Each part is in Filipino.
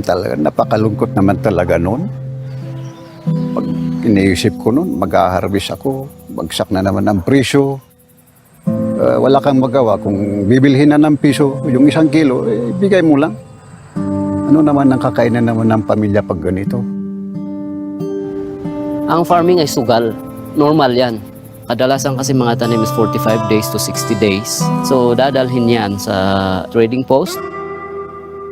Talaga napakalungkot naman talaga noon. Pag iniisip ko noon, mag-a-harvest ako, bagsak na naman ang presyo. Wala kang magawa. Kung bibilhin na ng piso, yung 1 kilo, bigay mo lang. Ano naman ang kakainan naman ng pamilya pag ganito? Ang farming ay sugal. Normal yan. Kadalasan kasi mga tanim is 45 days to 60 days. So dadalhin yan sa trading post.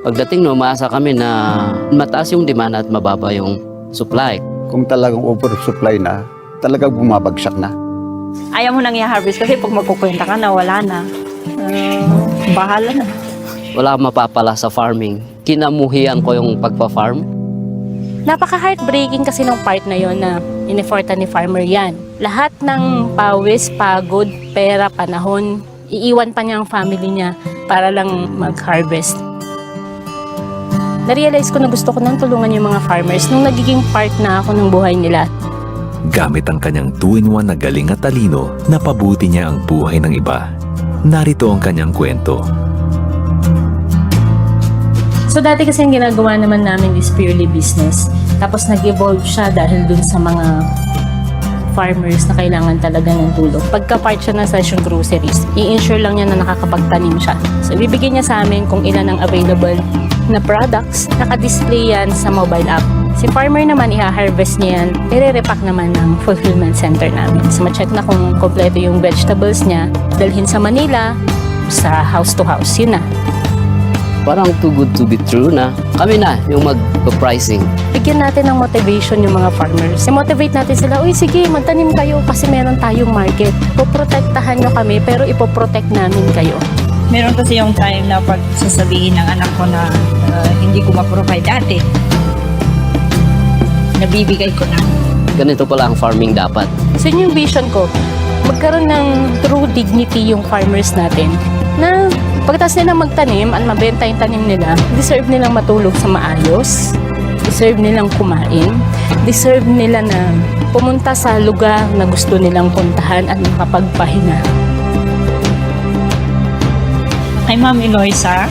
Pagdating no, umaasa kami na mataas yung demand at mababa yung supply. Kung talagang oversupply na, talagang bumabagsak na. Ayaw mo nang i-harvest kasi pag magkukwenta ka na, wala na. Bahala na. Wala mapapala sa farming. Kinamuhian ko yung pagpa-farm. Napaka-heartbreaking kasi ng part na yon na in-effortan ni farmer yan. Lahat ng pawis, pagod, pera, panahon, iiwan pa niya ang family niya para lang mag-harvest. Na-realize ko na gusto ko nang tulungan yung mga farmers nung nagiging part na ako ng buhay nila. Gamit ang kanyang 2-in-1 na galing at talino, napabuti niya ang buhay ng iba. Narito ang kanyang kwento. So dati kasi ang ginagawa naman namin is purely business. Tapos nag-evolve siya dahil dun sa mga farmers na kailangan talaga ng tulong. Pagka-part siya ng Session Groceries, i-ensure lang niya na nakakapagtanim siya. So ibibigay niya sa amin kung ilan ang available na products. Naka-display yan sa mobile app. Si farmer naman, i-harvest niya yan, i-repack naman ng fulfillment center namin. So ma-check na kung kompleto yung vegetables niya, dalhin sa Manila, sa house to house, yun na. Parang too good to be true na kami na yung mag-pricing. Bigyan natin ng motivation yung mga farmers. I-motivate natin sila, uy sige, magtanim kayo kasi meron tayong market. Poprotektahan nyo kami pero ipoprotect namin kayo. Meron kasi yung time na pag sasabihin ng anak ko na hindi ko ma-provide dati, nabibigay ko na. Ganito pala ang farming dapat. So yun yung vision ko. Magkaroon ng true dignity yung farmers natin na pagkatapos nilang magtanim at mabenta yung tanim nila, deserve nilang matulog sa maayos, deserve nilang kumain, deserve nila na pumunta sa lugar na gusto nilang puntahan at makapagpahinga. Kay Ma'am Eloisa,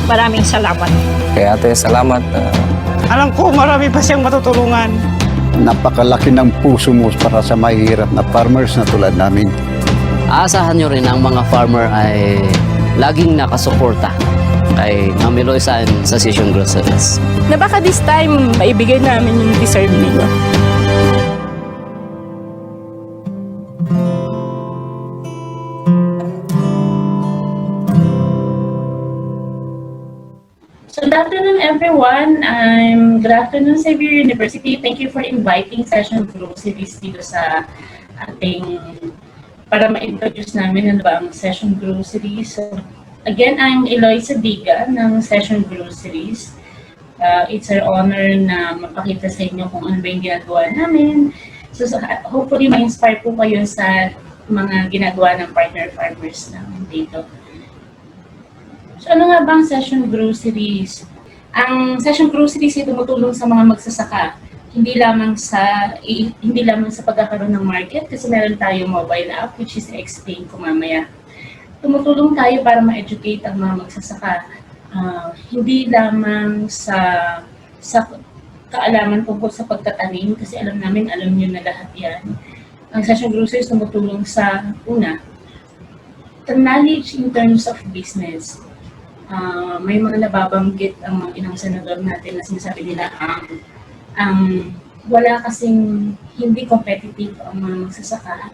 maraming salamat. Kaya ate, salamat. Alam ko marami pa siyang matutulungan. Napakalaki ng puso mo para sa mahihirap na farmers na tulad namin. Aasahan nyo rin ang mga farmer ay laging nakasuporta kay Ma'am Eloisa and sa Session Groceries. Na baka this time, maibigay namin yung deserve ninyo. So good afternoon, everyone. Good afternoon, Xavier University. Thank you for inviting Session Groceries dito sa ating para ma-introduce namin ano ba ang Session Groceries. So, again, I'm Eloisa Diga ng Session Groceries. It's our honor na mapakita sa inyo kung ano ba yung ginagawa namin. So hopefully ma-inspire po kayo sa mga ginagawa ng partner farmers namin dito. So ano nga ba ang Session Groceries? Ang Session Groceries ay tumutulong sa mga magsasaka. Hindi lamang sa pagkakaroon ng market kasi meron tayong mobile app which is explain ko mamaya. Tumutulong tayo para ma-educate ang mga magsasaka. Hindi lamang sa kaalaman tungkol sa pagtatanim kasi alam nyo na lahat yan. Ang Session Groceries tumutulong sa una, the knowledge in terms of business. May mga nababanggit ang mga inang senador natin na sinasabi nila wala kasing hindi competitive ang mga magsasaka.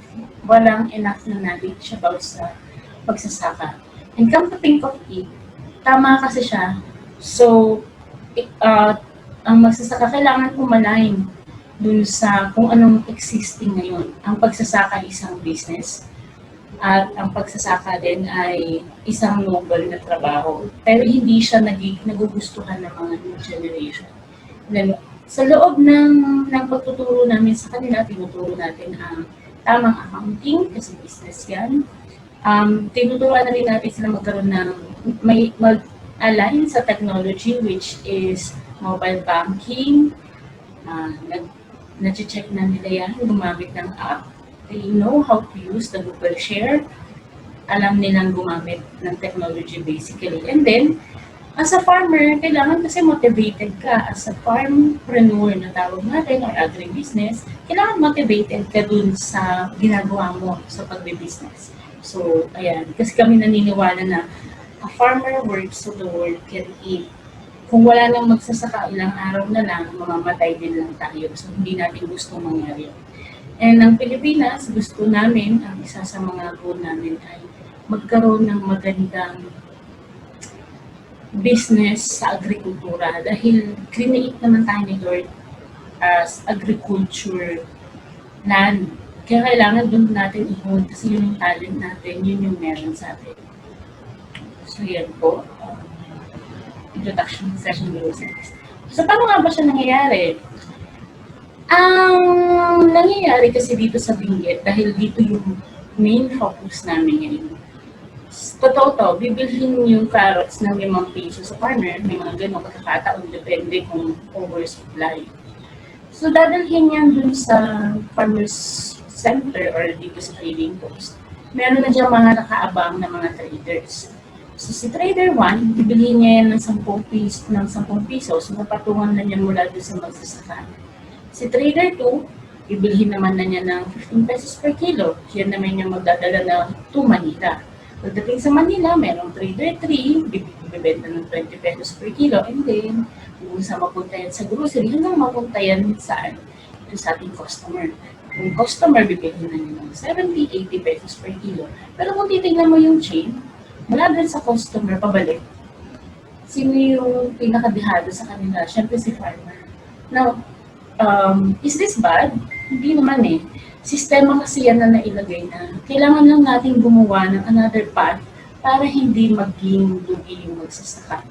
Walang enough na knowledge about sa pagsasaka. And come to think of it, tama kasi siya. So, ang magsasaka kailangan kumalain dun sa kung anong existing ngayon. Ang pagsasaka ay isang business. At ang pagsasaka din ay isang noble na trabaho. Pero hindi siya nagugustuhan ng mga new generation. Then, sa loob ng pagtuturo namin sa kanila, tinuturo natin ang tamang accounting, kasi business yan. Tinuturuan na rin natin sila magkaroon ng mag-align sa technology, which is mobile banking. Na-check na nila yan, gumamit ng app. They know how to use the Google Share. Alam nilang gumamit ng technology basically. And then, As a farmer, kailangan kasi motivated ka. As a farmpreneur na tawag natin or agribusiness, kailangan motivated ka dun sa ginagawa mo sa pagbe-business. So, ayan. Kasi kami naniniwala na a farmer works so the world can eat. Kung wala nang magsasaka, ilang araw na lang, mamamatay din lang tayo. So, hindi natin gusto mangyari. And ang Pilipinas, gusto namin, ang isa sa mga goal namin ay magkaroon ng magandang business sa agrikultura dahil create naman tayo ni Lord as agriculture land. Kaya kailangan doon natin i-hone kasi yun yung talent natin, yun yung meron sa atin. So yan po, introduction session business. So paano nga ba siya nangyayari? Ang nangyayari kasi dito sa Benguet dahil dito yung main focus namin ngayon. Totoo to, bibilhin yung carrots ng 5 piso sa farmer, may mga ganong pagkakataon, depende kung oversupply. So dadalhin yan dun sa farmer's center or dito sa trading post. Meron na dyan mga nakaabang na mga traders. So si trader 1, bibilhin niya yan ng 10 piso, so napatungan na niya mula dun sa magsasaka. Si trader 2, bibilhin naman na niya ng 15 pesos per kilo, yan naman yung magdadala na to Manila. Pagdating sa Manila, merong trader 3, bibenta ng 20 pesos per kilo, and then, kung sa mapunta yan sa grocery, hanggang mapunta yan saan? Ito sa ating customer. Kung customer, bibigyan na niya ng 70, 80 pesos per kilo. Pero kung titignan mo yung chain, mula din sa customer, pabalik. Sino yung pinakadihado sa kanila? Siyempre si farmer. Now, is this bad? Hindi naman eh. Sistema kasi yan na nailagay na kailangan lang natin gumawa ng another path para hindi maging lugi yung magsasaka.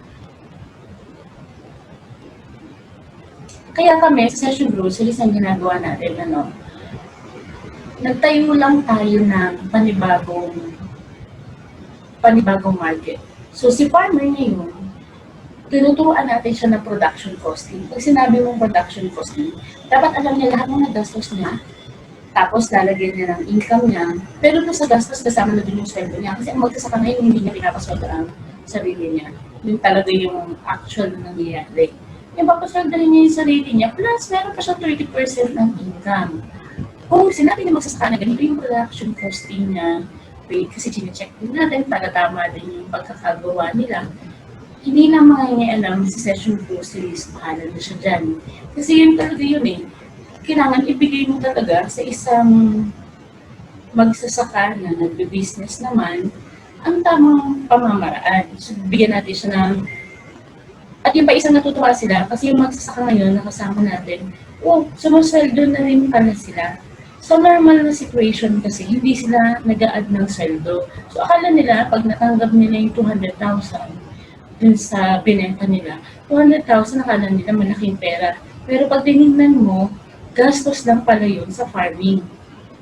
Kaya kami, sa Session Groceries, ang ginagawa natin, nagtayo lang tayo ng panibagong market. So si farmer ngayon, tinuturuan natin siya ng production costing. Pag sinabi mong production costing, dapat alam niya lahat ng nagastos niya. Tapos lalagyan niya ng income niya. Pero doon sa gastos, kasama na din yung sweldo niya. Kasi ang magsasaka ngayon, hindi niya pinapasweldo ang sarili niya. Yun talaga yung actual na nangyayari. Yung papasweldo niya yung sarili niya, plus meron pa siya 30% ng income. Kung sinabi niya magsasaka na ganito yung production costing niya, kasi chinecheck din natin para tama din yung pagkakagawa nila, hindi na mangyayari sa Session Groceries, bahala na siya dyan. Kasi yun talaga yun eh. Kailangan ibigay mo talaga sa isang magsasaka na nagbe-business naman ang tamang pamamaraan. So, bigyan natin siya ng... At yung pa isang natutuwa sila, kasi yung magsasaka ngayon, nakasama natin, sumusweldo na rin pala sila. So, normal na situation kasi, hindi sila nag-a-add ng sweldo. So, akala nila, pag natanggap nila yung 200,000 dun sa binenta nila, 200,000 akala nila malaking pera. Pero pag tinignan mo, gastos lang pala yun sa farming.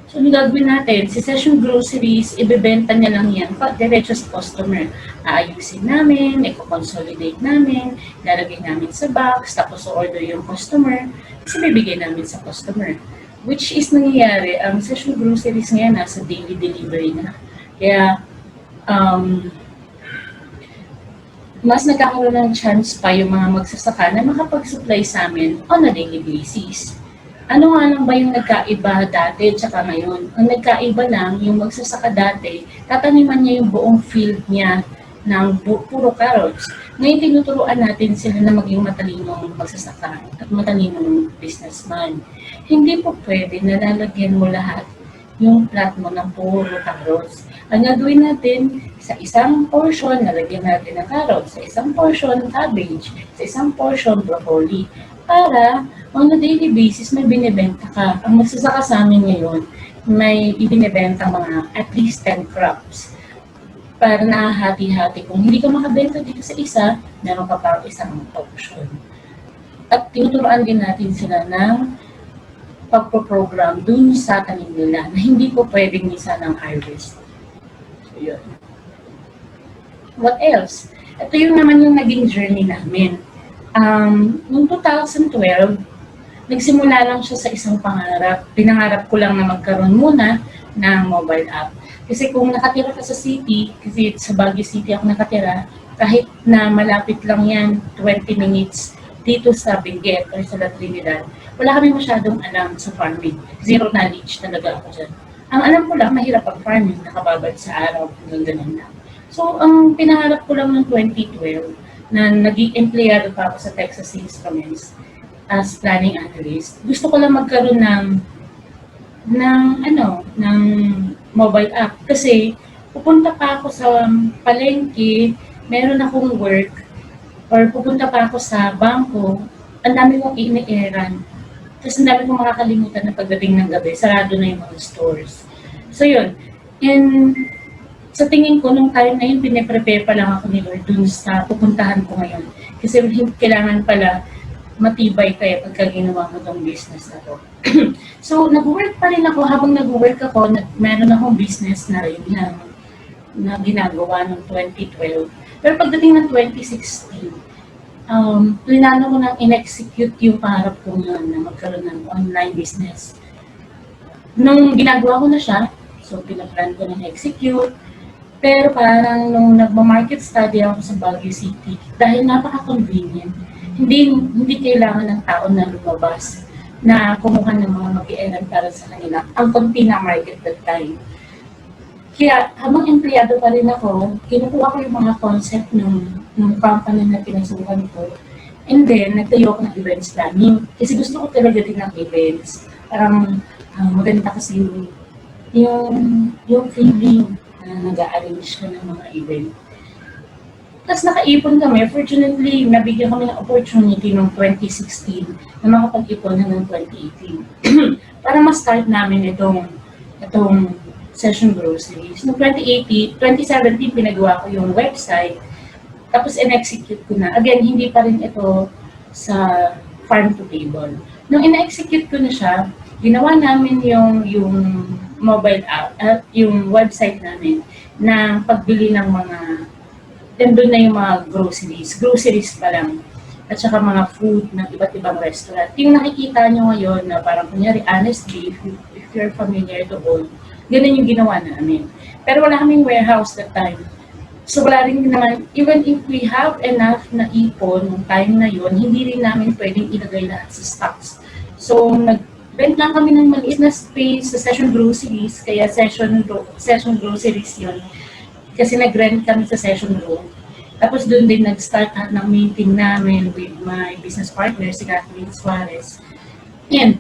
So, yung gagawin natin, si Session Groceries, ibebenta niya lang yan pag diretso sa customer. Aayusin namin, i-consolidate namin, lalagay namin sa box, tapos order yung customer, kasi bibigay namin sa customer. Which is nangyayari, ang Session Groceries ngayon nasa daily delivery na. Kaya, mas nagkakaroon ng chance pa yung mga magsasaka na makapag-supply sa amin on a daily basis. Ano nga lang ba yung nagkaiba dati at saka ngayon? Ang nagkaiba lang, yung magsasaka dati, tataniman niya yung buong field niya ng puro carrots. Ngayon tinuturuan natin sila na maging matalinong magsasaka at matalinong businessman. Hindi po pwede na lalagyan mo lahat yung plat mo ng puro carrots. Ang gagawin natin, sa isang portion, lalagyan natin ng carrots, sa isang portion, cabbage, sa isang portion, broccoli. Para on a daily basis may binibenta ka. Ang magsasaka sa amin ngayon, may ibinibenta mga at least 10 crops. Para nahati-hati. Kung hindi ka makabenta dito sa isa, meron ka pa isang option. At tinuturuan din natin sila ng pagpo-program dun sa tanim nila na hindi po pwedeng isa ng harvest. So, yun. What else? Ito yung naman yung naging journey namin. Noong 2012, nagsimula lang siya sa isang pangarap. Pinangarap ko lang na magkaroon muna ng mobile app. Kasi kung nakatira ka sa city, kasi sa Baguio City ako nakatira, kahit na malapit lang yan, 20 minutes dito sa Benguet or sa La Trinidad, wala kami masyadong alam sa farming. Zero knowledge talaga ako dyan. Ang alam ko lang, mahirap ang farming, nakababad sa araw, hanggang ganun lang. So, ang pinangarap ko lang ng 2012, na naging empleyado pa ako sa Texas Instruments as planning analyst, gusto ko lang magkaroon ng mobile app. Kasi, pupunta pa ako sa palengke, meron akong work, or pupunta pa ako sa bangko, ang dami kong ini-eran. Tapos ang dami kong makakalimutan na pagdating ng gabi, sarado na yung mga stores. So yun, and sa tingin ko, nung time na yun, piniprepare pa lang ako ni Lord dun sa pupuntahan ko ngayon. Kasi kailangan pala matibay kaya pagka ginawa mo tong business na to. So, nag-work pa rin ako. Habang nag-work ako, meron akong business na rin na ginagawa noong 2012. Pero pagdating ng 2016, plinano ko nang in-execute yung pangarap ko na magkaroon ng online business. Nung ginagawa ko na siya, so pinaplan ko na execute, pero parang nung nagma-market study ako sa Baguio City, dahil napaka-convenient, hindi kailangan ng tao na lumabas na kumuha ng mga mag-i-eran para sa kanila. Ang konti na market that time. Kaya habang empleyado pa rin ako, kinukuha ko yung mga concept ng company na pinasukan ko. And then, nagtayo ako ng events planning. Kasi gusto ko talaga din ng events. Parang maganda kasi yung feeling na nag-a-arrange ka ng mga event. Tapos nakaipon kami. Fortunately, nabigyan kami ng opportunity noong 2016 na makapag-ipon hanggang 2018. Para ma-start namin itong Session Groceries. Noong 2017, pinagawa ko yung website. Tapos in-execute ko na. Again, hindi pa rin ito sa farm to table. Nung in-execute ko na siya, ginawa namin yung mobile app at yung website namin na pagbili ng mga, doon na yung mga groceries pa lang, at saka mga food ng iba't ibang restaurant. Yung nakikita nyo ngayon na parang kunyari Honest Beef, if you're familiar doon, ganun yung ginawa namin. Pero wala kaming warehouse that time. So wala rin naman, even if we have enough na ipon nung time na yun, hindi rin namin pwedeng ilagay lahat sa stocks. So rent lang kami ng maliit na space sa Session Groceries, kaya Session Groceries yun. Kasi nag-rent kami sa Session Room. Tapos doon din nag-start ng meeting namin with my business partner, si Kathleen Suarez. And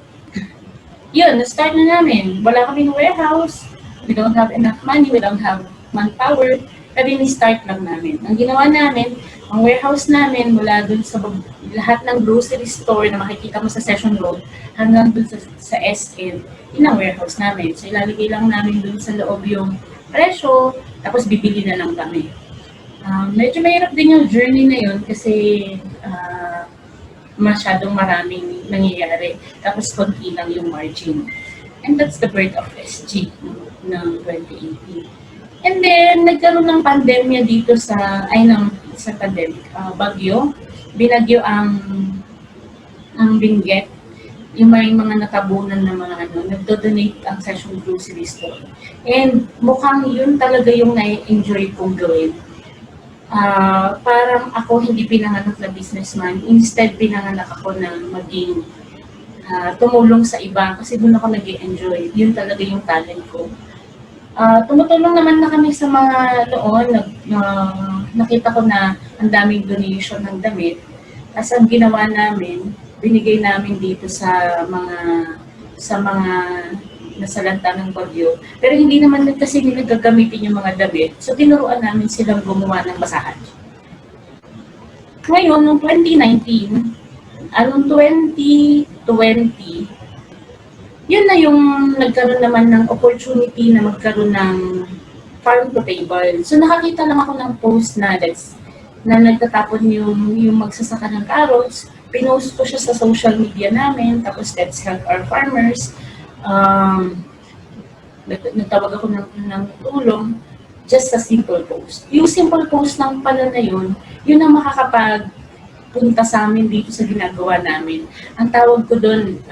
yun, na-start na namin. Wala kaming warehouse, we don't have enough money, we don't have manpower, pero ni-start lang namin. Ang ginawa namin, ang warehouse namin mula dun sa lahat ng grocery store na makikita mo sa Session Road hanggang dun sa SM, yun ang warehouse namin. So ilalagay lang namin dun sa loob yung presyo, tapos bibili na lang kami. Medyo mahirap din yung journey na yun kasi masyadong maraming nangyayari. Tapos konti lang yung margin. And that's the birth of SG ng 2018. And then, nagkaroon ng pandemya dito sa pandemic, bagyo. Binagyo ang Benguet. Yung may mga natabunan na mga nagdo-donate ang Session Grocery Store. And mukhang yun talaga yung na-enjoy kong gawin. Parang ako hindi pinanganak na businessman. Instead, pinanganak ako na maging tumulong sa iba kasi doon ako nag-enjoy. Yun talaga yung talent ko. Tumutulong naman na kami sa mga noon. Nakita ko na ang daming donation ng damit. As ang ginawa namin, binigay namin dito sa mga nasalanta ng bagyo. Pero hindi naman kasi nila gagamitin yung mga damit. So, tinuruan namin silang gumawa ng basahan. Ngayon, noong 2019, anong 2020, yun na yung nagkaroon naman ng opportunity na magkaroon ng farm to table. So, nakakita lang ako ng post na nagtatapon yung magsasaka ng carrots. Pinost ko siya sa social media namin, tapos let's help our farmers. Nagtawag ako ng tulong, just a simple post. Yung simple post lang pala na yun ang makakapagpunta sa amin dito sa ginagawa namin. Ang tawag ko doon,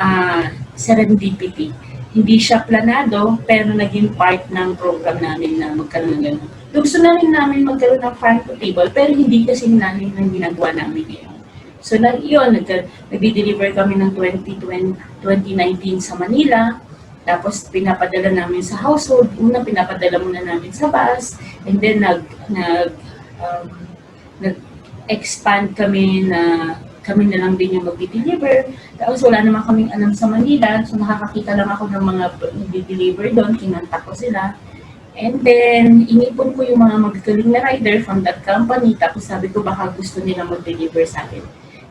serendipity. Hindi siya planado, pero naging part ng program namin na magkaroon ng ganun. Gusto na rin namin magkaroon ng farm to table, pero hindi kasi namin ang ginagawa namin ngayon. So, nag-deliver kami ng 2019 sa Manila, tapos pinapadala namin sa household. Una, pinapadala muna namin sa bus, and then nag-expand kami na kami na lang din yung mag-deliver. Tapos wala naman kaming alam sa Manila, so nakakakita lang ako ng mga nag-deliver doon, kinanta ko sila. And then, inipon ko yung mga magagaling na rider from that company, tapos sabi ko baka gusto nila mag-deliver sa akin.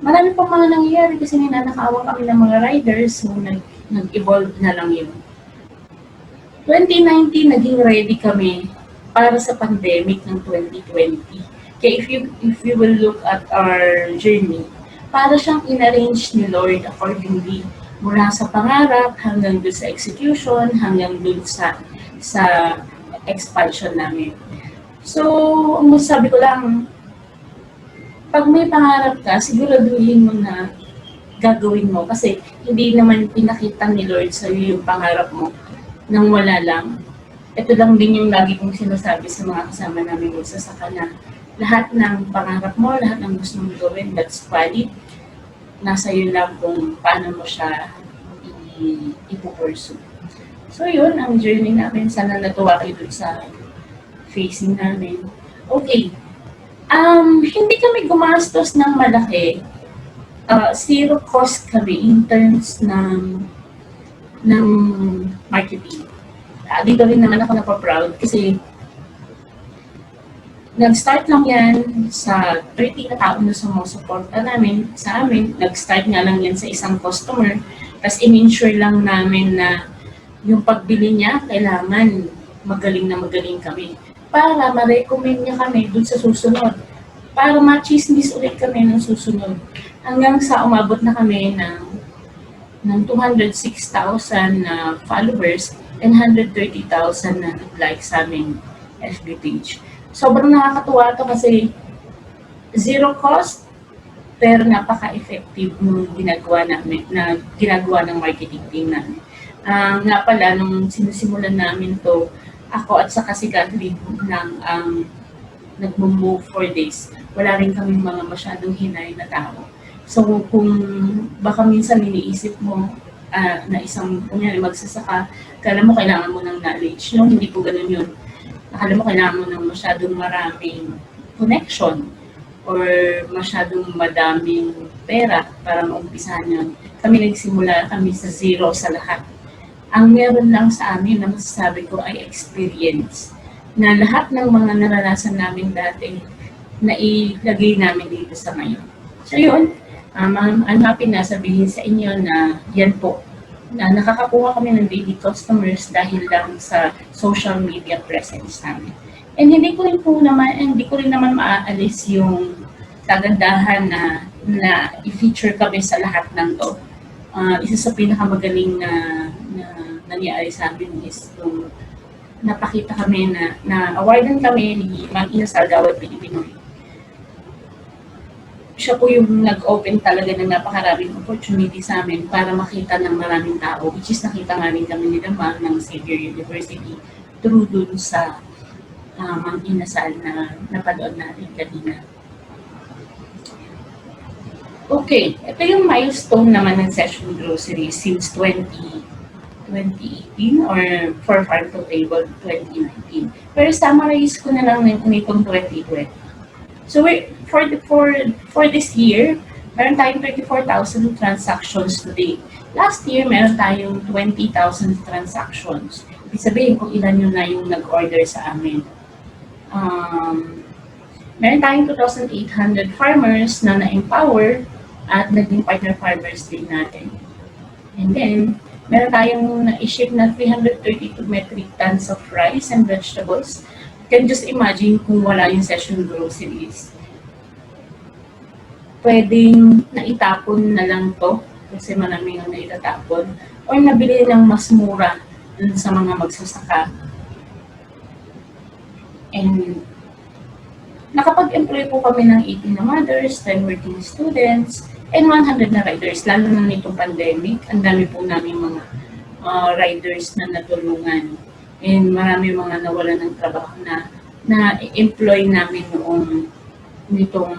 Marami pang mga nangyayari kasi ninanakawan kami ng mga riders, so nag-evolve na lang yun. 2019, naging ready kami para sa pandemic ng 2020. Kaya if you will look at our journey, para siyang in-arrange ni Lord accordingly mula sa pangarap hanggang dun sa execution, hanggang dun sa expansion namin. So, ang sabi ko lang, pag may pangarap ka, siguraduhin mo na gagawin mo kasi hindi naman pinakita ni Lord sa iyo yung pangarap mo nang wala lang. Ito lang din yung lagi kong sinasabi sa mga kasama namin magsasaka na lahat ng pangarap mo, lahat ng gusto mong gawin, that's valid. Nasa iyo lang kung paano mo siya ipupursue. So yun, ang journey namin. Sana natuwa kayo dun sa facing namin. Okay. Hindi kami gumastos ng malaki. Zero cost kami in terms ng marketing. Dito rin naman ako napaproud kasi nag-start lang yan sa 30 na tao na sumusuporta namin sa amin. Nag-start nga lang yan sa isang customer. Tapos in-ensure lang namin na yung pagbili niya, kailangan magaling na magaling kami. Para ma-recommend niya kami dun sa susunod. Para ma-chismis ulit kami ng susunod. Hanggang sa umabot na kami ng 206,000 na followers and 130,000 na nag-like sa aming FB page. Sobrang nakakatuwa ito kasi zero cost pero napaka-effective ng ginagawa ng marketing team namin. Nga pala, nung sinisimulan namin to, ako at saka si Kathleen lang ang nag-move for this. Wala rin kaming mga masyadong hinay na tao. So kung baka minsan iniisip mo na isang, kunyari magsasaka, kala mo kailangan mo ng knowledge. No, hindi po ganun yun. Akala mo kailangan mo ng masyadong maraming connection or masyadong madaming pera para maumpisahan yun. Kami nagsimula kami sa zero sa lahat. Ang meron lang sa amin na masasabi ko ay experience na lahat ng mga naranasan namin dati na ilagay namin dito sa ngayon. So yun, I'm happy na sabihin sa inyo na yan po, na nakakakuha kami ng daily customers dahil lang sa social media presence namin. And hindi ko rin naman maaalis yung kagandahan na i-feature kami sa lahat ng to. Isa sa pinakamagaling na nangyari sa amin is yung napakita kami na awardan kami ni Mang Ina Salgawat Pilipinoy. Siya po yung nag-open talaga ng napakaraming opportunity sa amin para makita ng maraming tao, which is nakita nga rin kami nila Mang ng Xavier University through dun sa Mang Inasal na napanood natin kanina. Okay, ito yung milestone naman ng Session Grocery since 2018 or for Farm to Table 2019. Pero summarize ko na lang nitong 2020. So for this year, meron tayong 34,000 transactions today. Last year, meron tayong 20,000 transactions. Ibig sabihin kung ilan yun na yung nag-order sa amin. Meron tayong 2,800 farmers na na-empower at naging partner farmers din natin. And then, meron tayong na-ship na 332 metric tons of rice and vegetables. You can just imagine kung wala yung Session Groceries. Pwedeng naitapon na lang to kasi marami nga naitatapon or nabili ng mas mura dun sa mga magsasaka. And nakapag-employ po kami ng 18 na mothers, 10 working students, and 100 na riders. Lalo na nitong pandemic, ang dami po namin mga riders na natulungan. And marami mga nawalan ng trabaho na na employ namin nitong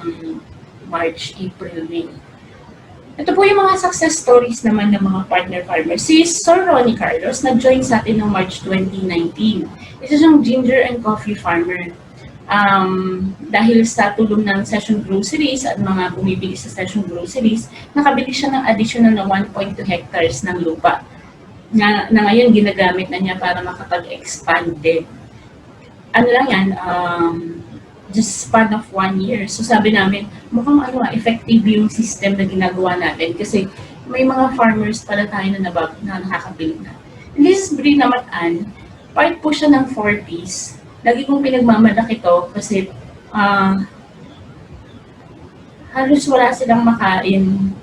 March, April, May. Ito po yung mga success stories naman ng mga partner farmers. Si Sir Ronnie Carlos nag-join sa atin noong March 2019. Ito yung ginger and coffee farmer. Dahil sa tulong ng Session Groceries at mga bumibili sa Session Groceries, nakabili siya ng additional na 1.2 hectares ng lupa na ngayon ginagamit na niya para makapag-expand din. Ano lang yan, just span of 1 year. So sabi namin, mukhang effective yung system na ginagawa natin kasi may mga farmers pala tayo na nakakabili na. And this is Brina Matan, part po siya ng 4Ps. Lagi kong pinagmamalaki to kasi halos wala silang makain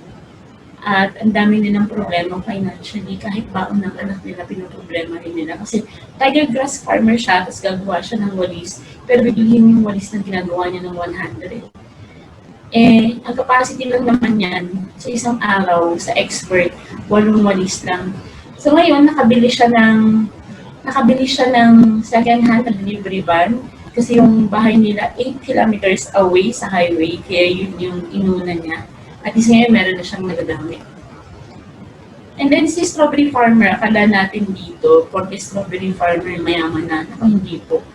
at ang dami nilang problema financially. Kahit baon ng anak nila, pinoproblema rin nila. Kasi tiger grass farmer siya, tapos gagawa siya ng walis, pero bibilihin yung walis na ginagawa niya ng 100. Eh, ang capacity lang naman yan sa isang araw, sa expert, 8 walis lang. So ngayon, nakabili siya ng second-hand na delivery van kasi yung bahay nila 8 kilometers away sa highway, kaya yun yung inuna niya. At least ngayon, meron na siyang nagagamit. And then si strawberry farmer, akala natin dito, porque strawberry farmer, mayaman na. Ako hindi po.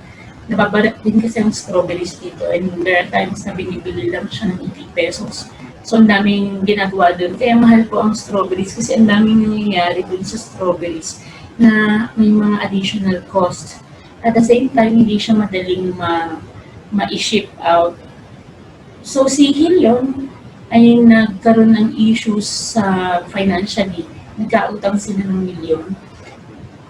Nababarat din kasi ang strawberries dito and there are times na binibili lang siya ng 80 pesos. So, ang daming ginagawa doon. Kaya mahal po ang strawberries kasi ang daming nangyayari doon sa strawberries na may mga additional cost. At the same time, hindi siya madaling ma-ship out. So, si Helion ay nagkaroon ng issues sa financially. Nagkautang sila ng milyon.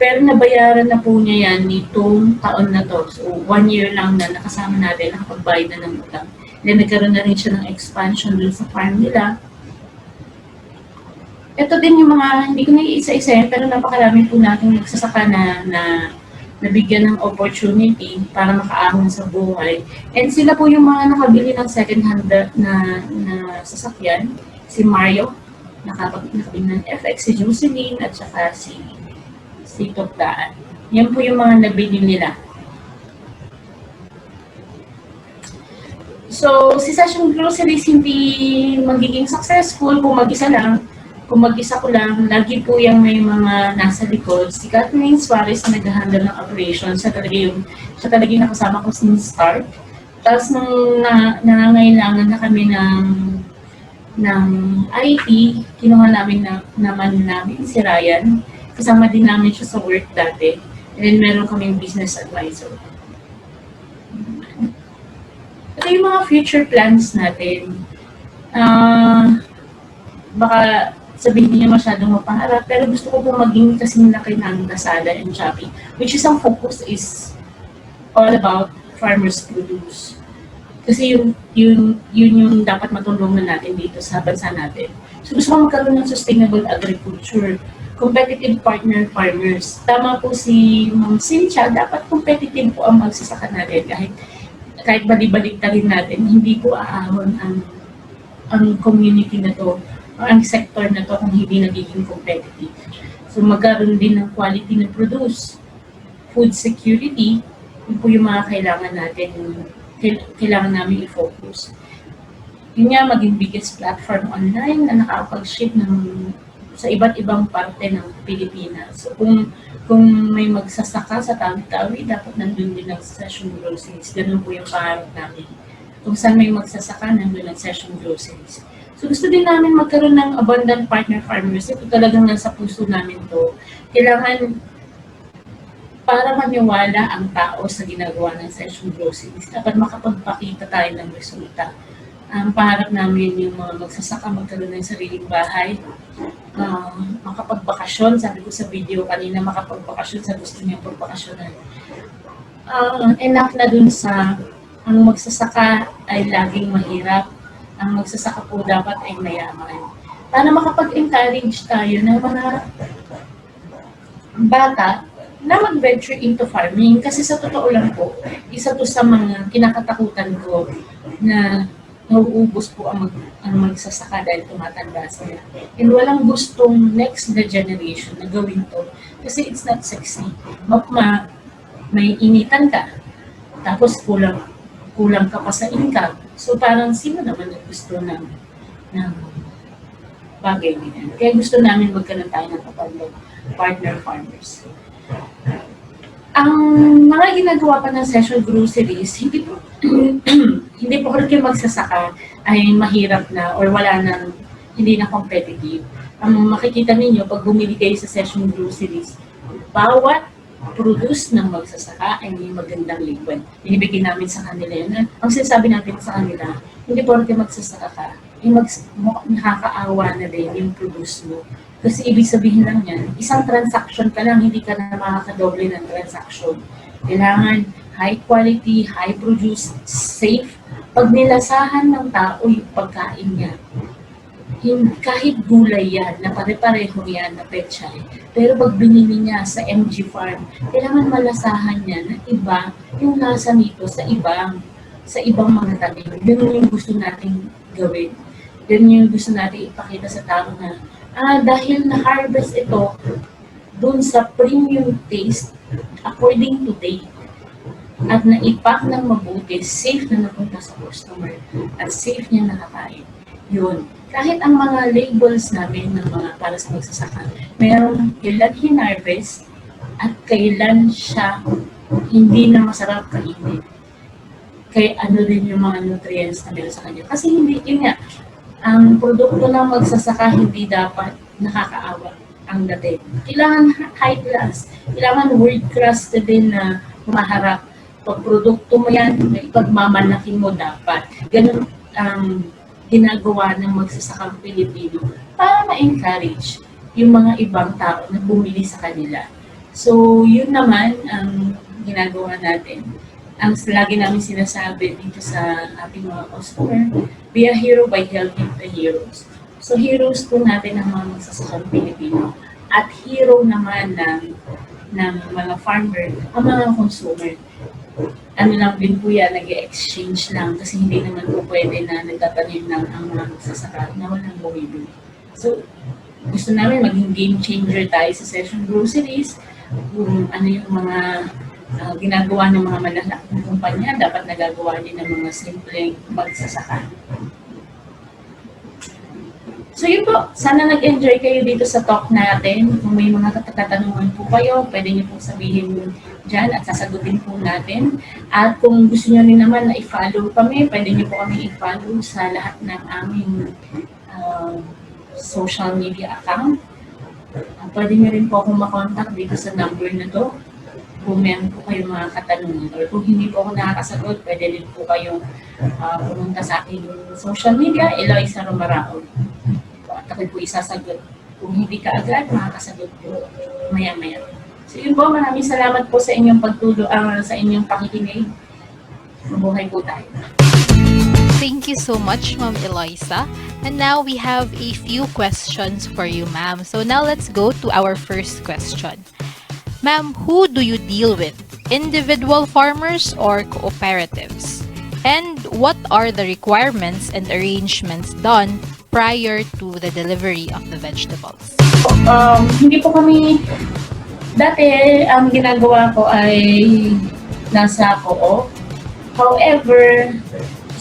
Pero nabayaran na po niya yan nitong taon na to. So, 1 year lang na nakasama natin, nakapagbayad na ng utang. Then, nagkaroon na rin siya ng expansion dun sa farm nila. Ito din yung mga, hindi ko na iisa-isa yan, pero napakarami po natin nagsasaka na nabigyan ng opportunity para makaahon sa buhay. And sila po yung mga nakabili ng second-hand na sasakyan. Si Mario, nakabili ng FX, si Jocelyn, at saka si Tokdaan. Yan po yung mga nabili nila. So, si Session Groceries hindi magiging successful kung mag-isa lang. Kung mag-isa ko lang, lagi po yung may mga nasa likod. Si Kathleen Suarez na nag-handle ng operations, siya talaga yung nakasama ko since start. Tapos nung nangangailangan na kami ng IT, kinuha naman namin si Ryan. Kasama din namin siya sa work dati. And then meron kaming business advisor. Ito yung mga future plans natin. Baka sabihin niya masyadong mapangarap, pero gusto ko po maging kasing laki ng Lazada and Shopee, which is ang focus is all about farmers' produce. Kasi yun yung dapat matulungan natin dito sa bansa natin. So gusto ko magkaroon ng sustainable agriculture, competitive partner farmers. Tama po si Ma'am Cynthia, dapat competitive po ang magsasaka natin kahit balik-baliktarin natin, hindi po aahon ang community na to, ang sector na to kung hindi nagiging competitive. So magkaroon din ng quality ng produce. Food security, yun po yung mga kailangan namin i-focus. Yun nga, maging biggest platform online na nakapag-ship sa iba't ibang parte ng Pilipinas. So kung may magsasaka sa Tawi-Tawi, dapat nandun din ang Session Groceries. Ganun po yung pangarap namin. Kung saan may magsasaka, nandun ang Session Groceries. So gusto din namin magkaroon ng abundant partner farmers. Ito talagang nasa puso namin to. Kailangan para maniwala ang tao sa ginagawa ng Session Groceries, dapat makapagpakita tayo ng resulta. Ang pangarap namin yung mga magsasaka magkaroon ng sariling bahay, makapagbakasyon, sabi ko sa video kanina, makapagbakasyon sa gusto niyang pagbakasyonan. Enough na dun sa ang magsasaka ay laging mahirap. Ang magsasaka po dapat ay mayaman. Para makapag-encourage tayo ng mga bata na mag-venture into farming. Kasi sa totoo lang po, isa to sa mga kinakatakutan ko na nauubos po ang magsasaka dahil tumatanda sila. And walang gustong next na generation na gawin to. Kasi it's not sexy. May initan ka. Tapos kulang ka pa sa income. So parang sino naman ang gusto ng bagay ganyan. Kaya gusto namin magkaroon tayo ng partner farmers. Ang mga ginagawa pa ng Session Groceries, hindi po hindi po kayo magsasaka ay mahirap na or wala nang hindi na competitive. Ang makikita ninyo pag bumili kayo sa Session Groceries, bawat produce ng magsasaka ay may magandang label. Binibigyan namin sa kanila yun. Ang sinasabi natin sa kanila, hindi po kayo magsasaka ka, nakakaawa na din yung produce mo. Kasi ibig sabihin lang yan, isang transaction ka lang, hindi ka na makakadoble ng transaction. Kailangan high quality, high produce, safe. Pag nilasahan ng tao yung pagkain niya, kahit gulay yan, na pare-pareho yan na pechay, pero pag binili niya sa MG Farm, kailangan malasahan niya na iba yung lasa nito sa ibang mga tanim. Yun yung gusto nating gawin. Yun yung gusto natin ipakita sa tao na dahil na-harvest ito dun sa premium taste according to date at na-ipack ng mabuti, safe na napunta sa customer at safe niya nakakain. Yun. Kahit ang mga labels namin ng mga para sa magsasaka, meron kailan hinarvest at kailan siya hindi na masarap kainin. Kaya ano rin yung mga nutrients na meron sa kanya. Kasi hindi, yun nga, ang produkto ng magsasaka hindi dapat nakakaawa ang dating. Kailangan high class. Kailangan world class na din na maharap. Pag produkto mo yan, ipagmamalaki mo dapat. Ganun ang ginagawa ng magsasakang Pilipino para ma-encourage yung mga ibang tao na bumili sa kanila. So, yun naman ang ginagawa natin. Ang lagi namin sinasabi dito sa ating mga customer, be a hero by helping the heroes. So, heroes po natin ang mga magsasakang Pilipino. At hero naman ng mga farmer, ang mga consumer. Ano lang din po yan, nag-exchange lang kasi hindi naman po pwede na nagtatanim ng ang mga magsasaka na walang bumibili. So, gusto namin maging game changer tayo sa Session Groceries. Kung ano yung mga ginagawa ng mga malalaking kumpanya, dapat nagagawa din ng mga simpleng magsasaka. So yun po, sana nag-enjoy kayo dito sa talk natin. Kung may mga katanungan po kayo, pwede niyo pong sabihin dyan at sasagutin po natin. At kung gusto niyo rin naman na i-follow kami, pwede niyo po kami i-follow sa lahat ng aming social media account. Pwede niyo rin po akong makontak dito sa number na to. Kung meron po kayong mga katanungan or kung hindi po ako nakakasagot, pwede rin po kayong pumunta sa aking social media, Eloisa Romarao. At ako po isasagot. Kung hindi ka agad, makakasagot po maya-maya. So yun po, maraming salamat po sa inyong sa inyong pakikinig. Mabuhay po tayo. Thank you so much, Ma'am Eloisa. And now we have a few questions for you, ma'am. So now let's go to our first question. Ma'am, who do you deal with? Individual farmers or cooperatives? And what are the requirements and arrangements done prior to the delivery of the vegetables? Hindi po kami, dati ang ginagawa ko ay nasa co-op. However,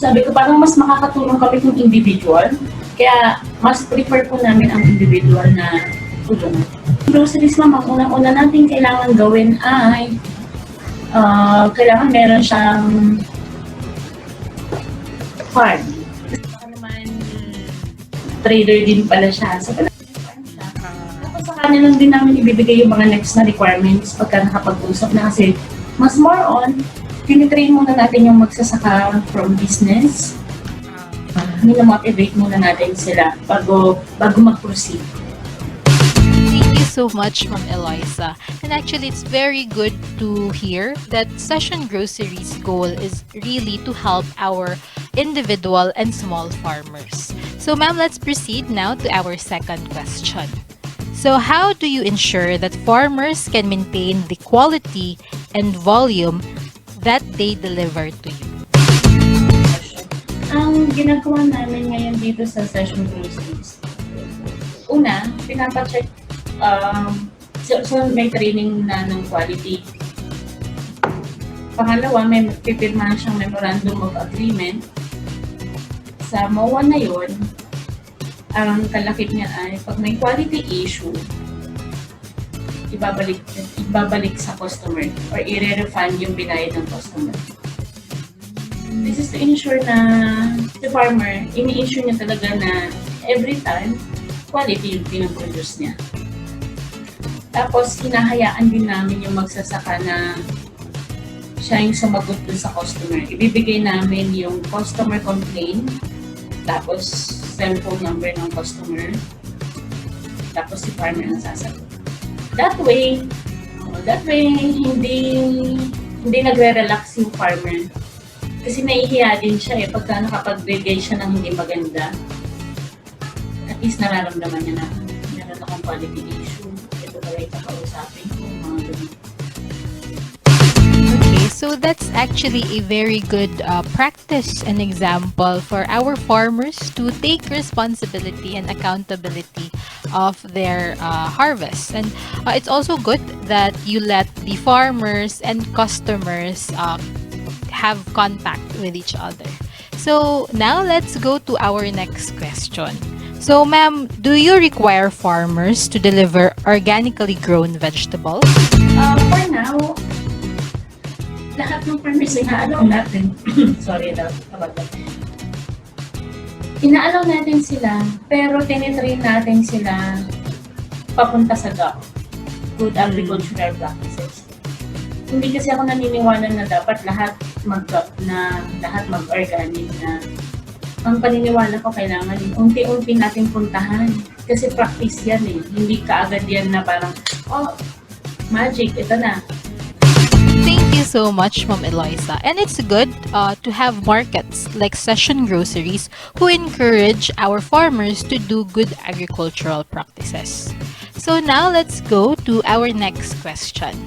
sabi ko parang mas makakatulong kami kung individual. Kaya mas prefer po namin ang individual na tulungan. Groceries naman, ang unang-una natin kailangan gawin ay kailangan meron siyang farm. Baka naman trader din pala siya. So, tapos sa kanila din namin ibibigay yung mga next na requirements pagka nakapag-usap na kasi mas more on, tinitrain muna natin yung magsasaka from business. Minamotivate muna natin sila bago mag-proceed. Thank you so much, Ma'am Eloisa. And actually, it's very good to hear that Session Groceries' goal is really to help our individual and small farmers. So, ma'am, let's proceed now to our second question. So, how do you ensure that farmers can maintain the quality and volume that they deliver to you? Ang ginagawa namin ngayon dito sa Session Groceries, una, pinapacheck, so may training na ng quality. Pangalawa, may pipirmahan siyang Memorandum of Agreement. Sa MOA na yun, ang kalakip niya ay pag may quality issue, ibabalik sa customer or i-refund yung binayad ng customer. This is to ensure na the farmer, ini-issue niya talaga na every time, quality yung pinaproduce niya. Tapos, hinahayaan din namin yung magsasaka na siya yung sumagot dun sa customer. Ibibigay namin yung customer complaint, tapos cellphone number ng customer, tapos si farmer ang sasagot. That way, hindi nagre-relax yung farmer. Kasi nahihiya din siya pagka nakapagbigay siya ng hindi maganda. At least nararamdaman niya na meron akong quality issue. Ito pala yung kakausapin ko, mga ganun. Okay, so that's actually a very good practice and example for our farmers to take responsibility and accountability of their harvest. And it's also good that you let the farmers and customers have contact with each other. So now let's go to our next question. So ma'am, do you require farmers to deliver organically grown vegetables? For now, lahat ng farmers ina-allow natin. Sorry about that. Ina-allow natin sila, pero tinitrain natin sila papunta sa GAP, Good Agricultural Practices. Hindi kasi ako naniniwala na dapat lahat mag-GAP na, lahat mag-organic na. Ang paniniwala ko kailangan unti-unti natin puntahan. Kasi practice yan Hindi kaagad yan na parang, oh, magic, ito na. Thank you so much, Ma'am Eloisa. And it's good to have markets like Session Groceries who encourage our farmers to do good agricultural practices. So now let's go to our next question.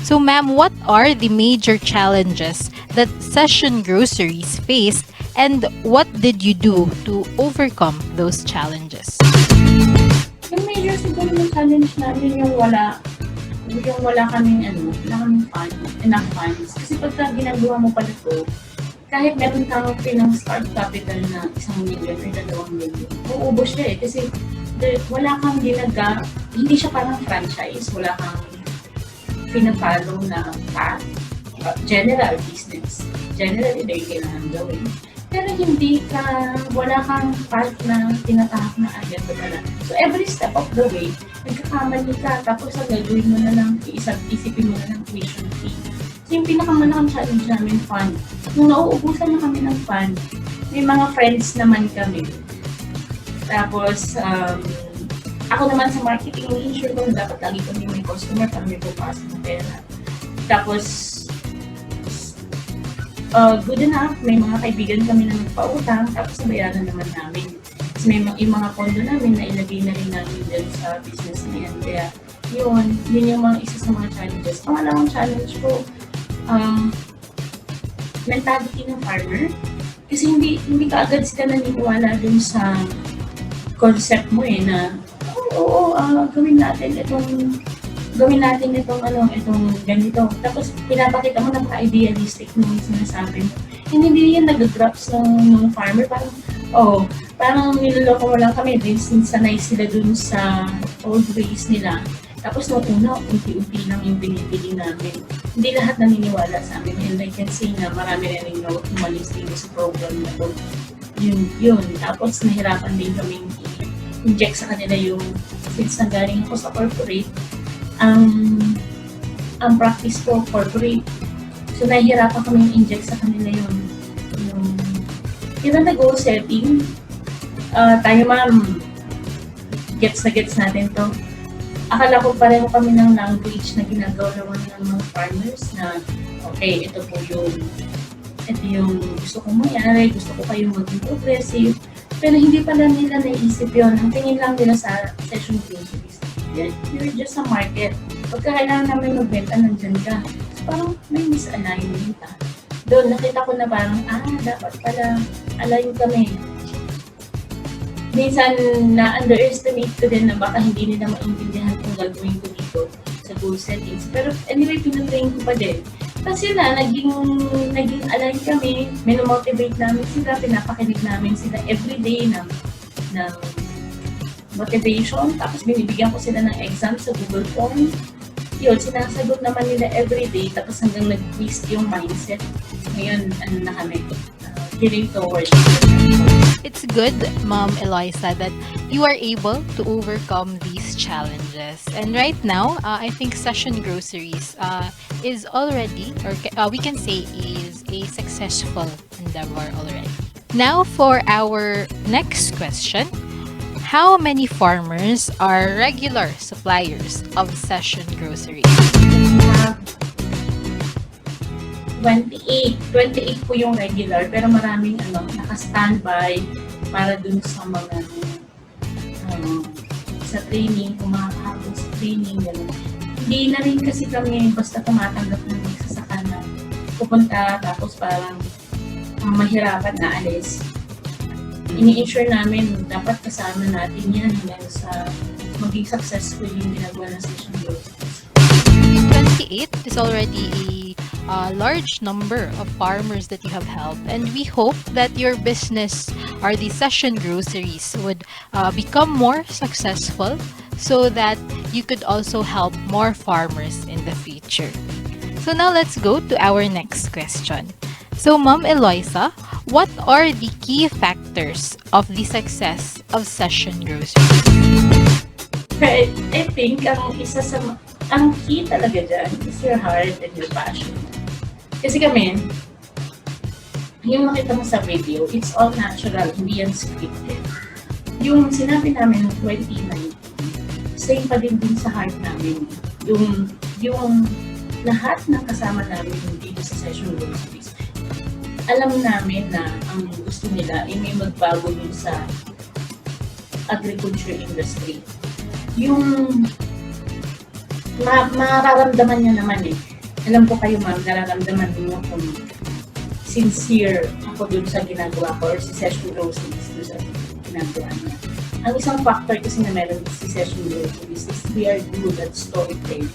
So ma'am, what are the major challenges that Session Groceries faced and what did you do to overcome those challenges? Yung major siguro yung challenge namin yung wala kaming enough funds. Kasi pagka ginagawa mo pala ito, kahit meron kang pinang-start capital na 1 million or 2 million, uubos siya kasi wala kang hindi siya parang franchise, wala kang pinapalo na path, general business. Generally, ito yung kailangan gawin. Pero wala kang path na tinatahak na agad pala. So every step of the way, nagkakamali ka, tapos ang gagawin mo na lang, isipin mo na lang tuition fee. So yung pinakamalakang challenge namin, fund. Nung nauubusan na kami ng fund, may mga friends naman kami. Tapos, ako naman sa marketing, ensure ko dapat lagi kami may customer para may pupasok ng pera. Tapos, good enough, may mga kaibigan kami na nagpautang, tapos nabayaran naman namin. Kasi may mga pondo namin na ilagay na rin namin dyan sa business na yan. Kaya yun yung mga isa sa mga challenges. Pangalawang challenge ko, mentality ng farmer. Kasi hindi ka agad sila naniniwala dun sa concept mo na gawin natin itong ganito. Tapos pinapakita mo napaka-idealistic nung sinasabi mo. Hindi yan nag-drops ng farmer. Parang niloloko mo lang kami din since sanay sila dun sa old ways nila. Tapos nung una, unti-unti lang yung binibili namin. Hindi lahat naniniwala sa amin. And I can say na marami rin umalis din sa program na to. Yun. Tapos nahirapan din kami inject sa kanila yung since nagaling ako sa corporate, ang practice ko corporate. So nahihirapan kami inject sa kanila yung nag-goal setting. Tayo ma'am, gets natin to. Akala ko pareho kami ng language na ginagawa ng mga farmers na okay, ito yung gusto kong mangyari, gusto ko kayong maging progressive. Pero hindi pala nila naisip yun. Ang tingin lang nila sa Session Groceries, you're just a market. Pagka kailangan namin magbenta, nandyan ka. So parang may misalignment. Doon, nakita ko na parang, dapat pala align kami. Minsan, na-underestimate ko din na baka hindi nila maintindihan kung gagawin ko dito sa goal settings. Pero anyway, pinatrain ko pa din. Tapos yun na, naging align kami, minomotivate namin sila, pinapakinig namin sila everyday ng motivation. Tapos binibigyan ko sila ng exam sa Google Form. Yun, sinasagot naman nila everyday, tapos hanggang nag-twist yung mindset. Ngayon, ano na kami, heading towards. It's good, Ma'am Eloisa, that you are able to overcome these challenges. And right now, I think Session Groceries is already, or we can say is a successful endeavor already. Now for our next question. How many farmers are regular suppliers of Session Groceries? We have 28 po yung regular, pero maraming naka-standby para dun sa mga sa training, kung makakahapon sa training, gano'n. Hindi na rin kasi kami basta tumatanggap ng magsasaka na pupunta tapos parang mahirapan na alis. Ini-ensure namin dapat kasama natin yan hanggang sa maging successful yung ginagawa ng Session Groceries. 28 is already a large number of farmers that you have helped, and we hope that your business or the Session Groceries would become more successful so that you could also help more farmers in the future. So now let's go to our next question. So Ma'am Eloisa, what are the key factors of the success of Session Groceries? I think ang key talaga dyan is your heart and your passion. Kasi kami, yung makita mo sa video, it's all natural, hindi yan scripted. Yung sinabi namin ng 2019, same pa din sa heart namin. Yung lahat ng kasama namin dito sa Session Groceries, alam namin na ang gusto nila ay may magbago din sa agriculture industry. Yung mararamdaman niya naman Alam ko kayo ma'am, nararamdaman niyo kung sincere ako dun sa ginagawa ko or si Session Groceries dun sa ginagawa niya. Ang isang factor kasi na meron si Session Groceries is we are good at storytelling.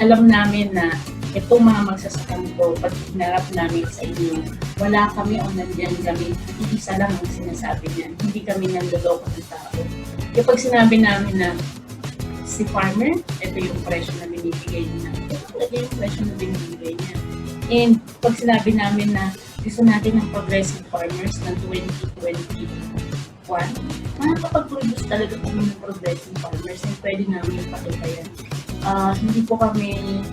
Alam namin na itong mga magsasakang ko, pag hinarap namin sa inyo, wala kami o nandiyan kami, isa lang ang sinasabi niyan. Hindi kami nandodoko ng tao. Kapag sinabi namin na si farmer, ito yung presyo na binibigay niya. Ito talaga yung presyo na binibigay niya. And pag sinabi namin na gusto natin ng progressive farmers ng 2021, makakapag-produce talaga kami ng progressive farmers and pwede namin ipakita yan. Hindi po kami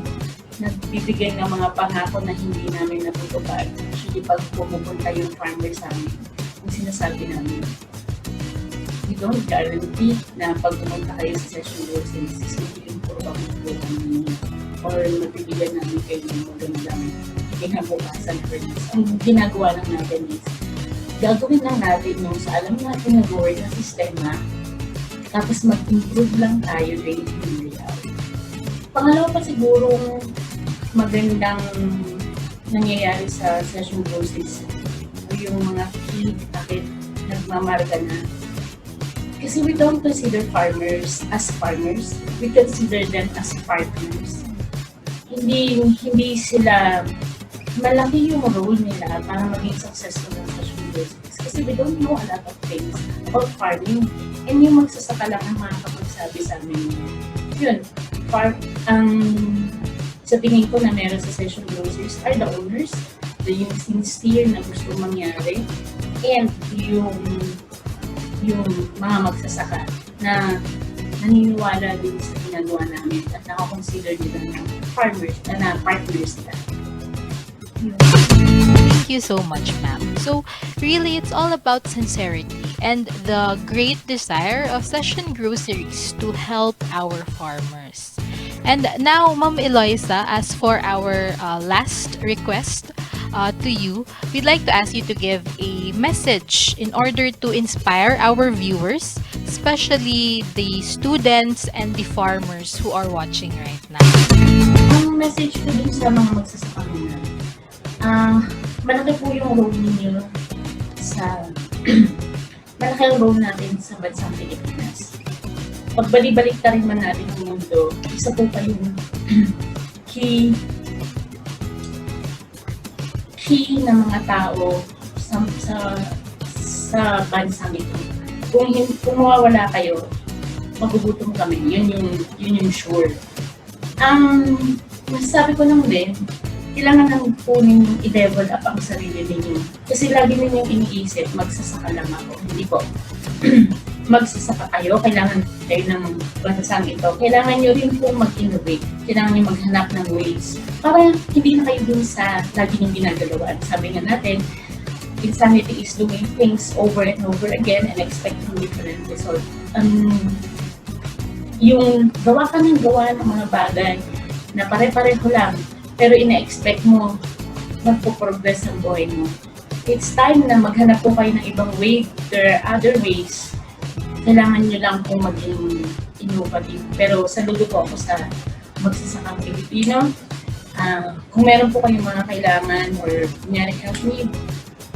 nagbibigay ng mga pangako na hindi namin natutupad. Actually, pag pumupunta yung farmer sa amin, kung sinasabi namin, we don't guarantee na pag pumunta kayo sa Session Groceries, mag-improve ang buwan ninyo or mabibigyan namin kayo ng magandang kinabukasan for this. Ang ginagawa lang natin is, gagawin lang natin yung sa alam natin na work na sistema, tapos mag-improve lang tayo day in day out. Pangalawa pa sigurong magandang nangyayari sa Session Groceries o yung mga key bakit nagmamarga na. Kasi we don't consider farmers as farmers, we consider them as partners. Hindi sila, malaki yung role nila para maging successful ng Session Groceries. Kasi we don't know a lot of things about farming. And yung magsasaka lang ang makakapagsabi sa amin. Yun, sa tingin ko na meron sa Session Groceries are the owners, yung sincere na gusto mangyari, and yung mga magsasaka na naniniwala din sa ginagawa namin at nakakonsider nila ng farmers na partners nila. Thank you so much, ma'am. So, really, it's all about sincerity and the great desire of Session Groceries to help our farmers. And now, Ma'am Eloisa, as for our last request to you, we'd like to ask you to give a message in order to inspire our viewers, especially the students and the farmers who are watching right now. Ang message ko din sa mga magsasaka muna, malaki po yung role ninyo sa malaki ang role natin sa bansang Pilipinas. Pagbalik-balik ta rin man natin ang mundo, isa po pa yung key key ng mga tao sa bansang ito. Kung mawawala kayo, magugutom kami. Yun yung sure. Masasabi ko lang din, kailangan lang po ninyong i-level up ang sarili ninyo. Kasi lagi ninyong iniisip, magsasaka lang ako. Hindi po. Magsasaka kayo, kailangan kayo ng bansang ito. Kailangan nyo rin po mag-innovate. Kailangan nyo maghanap ng ways para hindi na kayo dun sa lagi nyo ginagalawan. Sabi nga natin, insanity is doing things over and over again and expecting different results. Yung gawa ka ng gawa ng mga bagay na pare-pareho lang, pero ina-expect mo magpo-progress ang buhay mo. It's time na maghanap po kayo ng ibang way. There are other ways. Kailangan nyo lang po maging innovative. Pero saludo po ako sa magsasakang Pilipino. Kung meron po kayong mga kailangan or kunyari help need,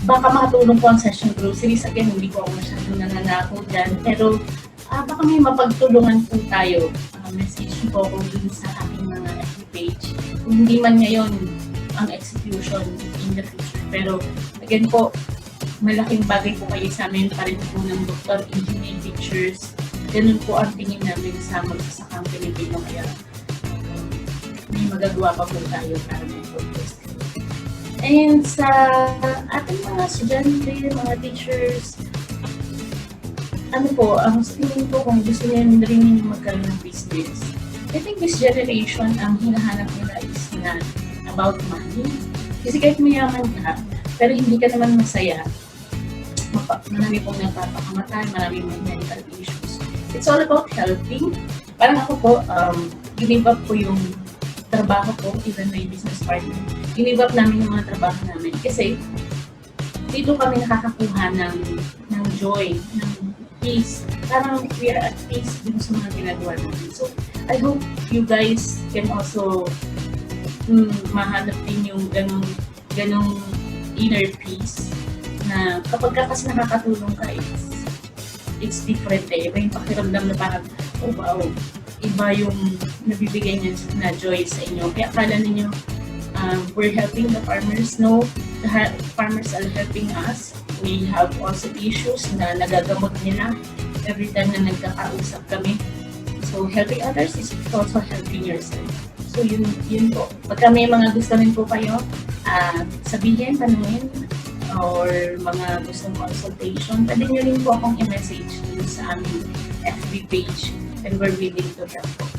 baka makatulong po ang Session Groceries. Again, hindi po ako masyadong nananako dyan. Pero baka may mapagtulungan po tayo. Message po ako dun sa aking mga FB page. Kung hindi man ngayon ang execution in the future. Pero again po, malaking bagay po kayo sa amin pa rin po ng Dr. Engineer Pictures. Ganun po ang tingin namin sa magsasakang Pilipino. Kaya may magagawa pa po tayo para mag-progress. And sa ating mga estudyante, mga teachers, ang tingin ko kung gusto niya rin ninyo magkaroon ng business. I think this generation, ang hinahanap nila is not about money. Kasi kahit mayaman ka, pero hindi ka naman masaya, marami pong napapakamatay, marami may medical issues. It's all about helping. Parang ako po, give up po yung trabaho ko, even my business partner. Give up namin yung mga trabaho namin. Kasi dito kami nakakakuha ng joy, ng peace. Parang we are at peace dun sa mga ginagawa namin. So, I hope you guys can also mahanap din yung ganong inner peace na kapag kasi nakakatulong ka, it's different eh. Iba yung pakiramdam na parang, oh wow, iba yung nabibigay niya na joy sa inyo. Kaya akala ninyo, we're helping the farmers. No, the farmers are helping us. We have also issues na nagagamot nila every time na nagkakausap kami. So, helping others is also helping yourself. So, yun po. Pagka may mga gusto rin po kayo, sabihin, tanungin, or mga gustong consultation, pwede nyo rin po akong i-message sa aming FB page and we're willing to help po.